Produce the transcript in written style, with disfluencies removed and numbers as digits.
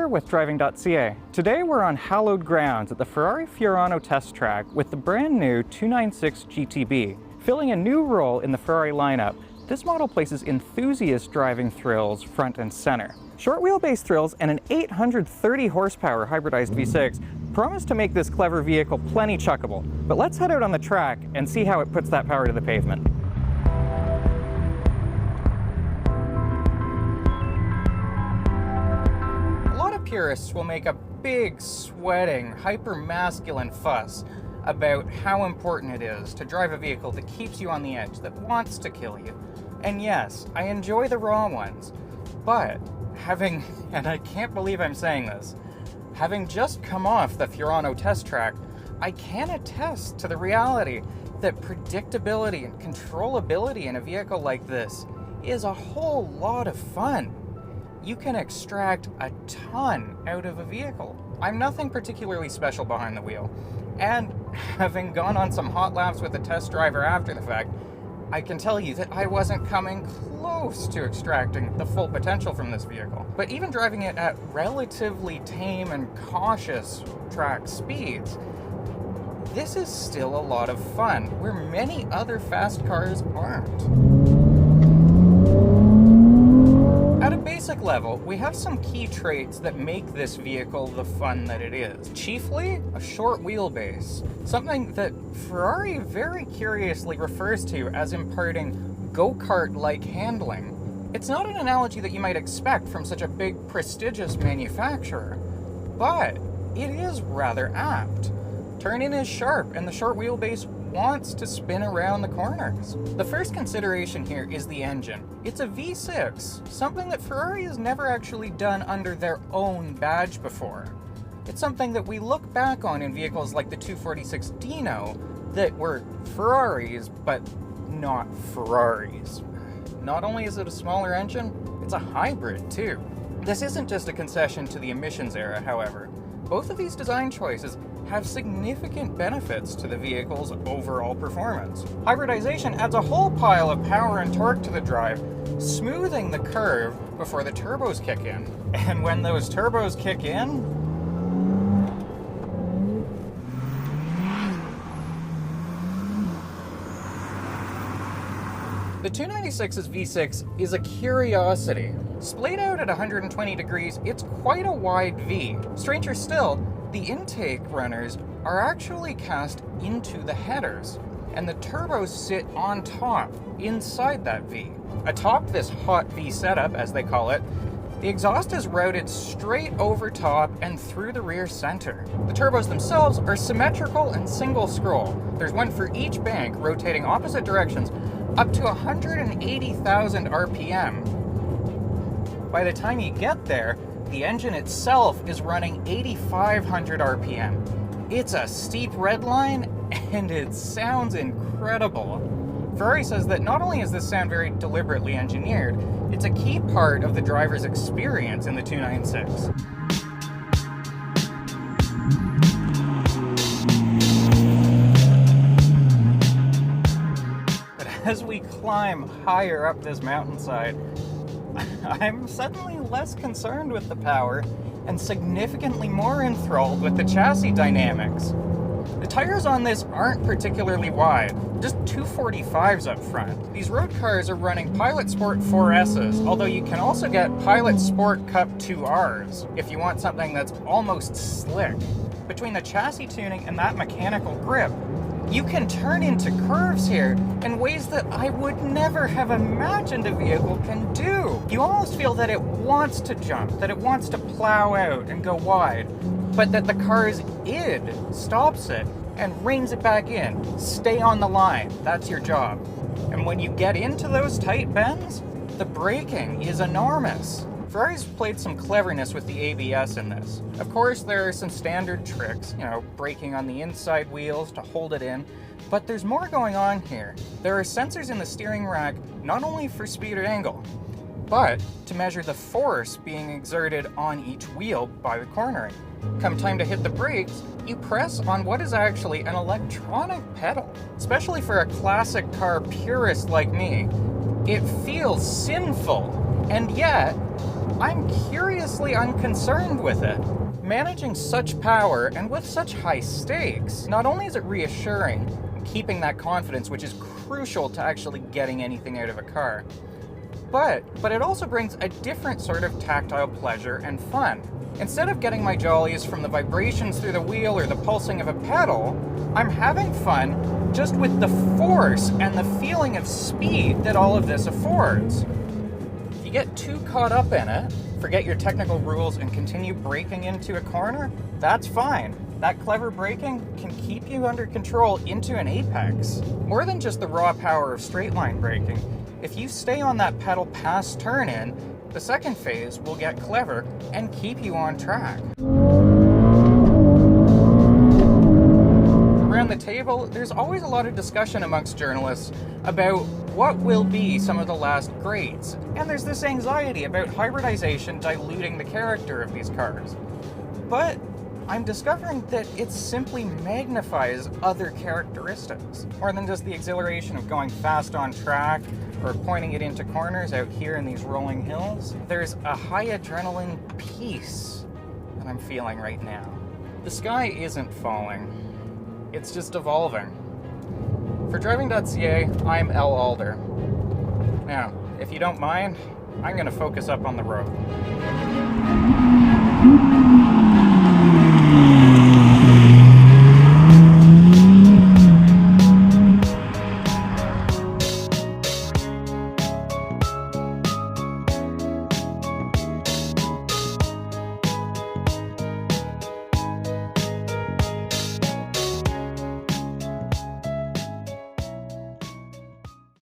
with Driving.ca. Today we're on hallowed grounds at the Ferrari Fiorano test track with the brand new 296 GTB. Filling a new role in the Ferrari lineup, this model places enthusiast driving thrills front and center. Short wheelbase thrills and an 830 horsepower hybridized V6 promise to make this clever vehicle plenty chuckable. But let's head out on the track and see how it puts that power to the pavement. Purists will make a big, sweating, hyper-masculine fuss about how important it is to drive a vehicle that keeps you on the edge, that wants to kill you. And yes, I enjoy the raw ones, but and I can't believe I'm saying this, having just come off the Fiorano test track, I can attest to the reality that predictability and controllability in a vehicle like this is a whole lot of fun. You can extract a ton out of a vehicle. I'm nothing particularly special behind the wheel, and having gone on some hot laps with the test driver after the fact, I can tell you that I wasn't coming close to extracting the full potential from this vehicle. But even driving it at relatively tame and cautious track speeds, this is still a lot of fun, where many other fast cars aren't. At a basic level, we have some key traits that make this vehicle the fun that it is. Chiefly, a short wheelbase, something that Ferrari very curiously refers to as imparting go-kart-like handling. It's not an analogy that you might expect from such a big, prestigious manufacturer, but it is rather apt. Turn-in is sharp, and the short wheelbase wants to spin around the corners. The first consideration here is the engine. It's a V6, something that Ferrari has never actually done under their own badge before. It's something that we look back on in vehicles like the 246 Dino that were Ferraris, but not Ferraris. Not only is it a smaller engine, it's a hybrid too. This isn't just a concession to the emissions era, however. Both of these design choices have significant benefits to the vehicle's overall performance. Hybridization adds a whole pile of power and torque to the drive, smoothing the curve before the turbos kick in. And when those turbos kick in, the 296's V6 is a curiosity. Splayed out at 120 degrees, it's quite a wide V. Stranger still, the intake runners are actually cast into the headers, and the turbos sit on top, inside that V. Atop this hot V setup, as they call it, the exhaust is routed straight over top and through the rear center. The turbos themselves are symmetrical and single scroll. There's one for each bank, rotating opposite directions, up to 180,000 RPM. By the time you get there, the engine itself is running 8,500 RPM. It's a steep red line, and it sounds incredible. Ferrari says that not only is this sound very deliberately engineered, it's a key part of the driver's experience in the 296. But as we climb higher up this mountainside, I'm suddenly less concerned with the power and significantly more enthralled with the chassis dynamics. The tires on this aren't particularly wide, just 245s up front. These road cars are running Pilot Sport 4S's, although you can also get Pilot Sport Cup 2Rs if you want something that's almost slick. Between the chassis tuning and that mechanical grip, you can turn into curves here in ways that I would never have imagined a vehicle can do. You almost feel that it wants to jump, that it wants to plow out and go wide, but that the car's id stops it and reins it back in. Stay on the line, that's your job. And when you get into those tight bends, the braking is enormous. Ferrari's played some cleverness with the ABS in this. Of course, there are some standard tricks, braking on the inside wheels to hold it in, but there's more going on here. There are sensors in the steering rack not only for speed or angle, but to measure the force being exerted on each wheel by the cornering. Come time to hit the brakes, you press on what is actually an electronic pedal. Especially for a classic car purist like me, it feels sinful, and yet I'm curiously unconcerned with it. Managing such power and with such high stakes, not only is it reassuring, keeping that confidence, which is crucial to actually getting anything out of a car, but it also brings a different sort of tactile pleasure and fun. Instead of getting my jollies from the vibrations through the wheel or the pulsing of a pedal, I'm having fun just with the force and the feeling of speed that all of this affords. If you get too caught up in it, forget your technical rules and continue braking into a corner, that's fine. That clever braking can keep you under control into an apex. More than just the raw power of straight line braking, if you stay on that pedal past turn-in, the second phase will get clever and keep you on track. Around the table, there's always a lot of discussion amongst journalists about what will be some of the last greats, and there's this anxiety about hybridization diluting the character of these cars. But I'm discovering that it simply magnifies other characteristics, more than just the exhilaration of going fast on track or pointing it into corners out here in these rolling hills. There's a high adrenaline peace that I'm feeling right now. The sky isn't falling, it's just evolving. For Driving.ca, I'm El Alder. Now, if you don't mind, I'm going to focus up on the road.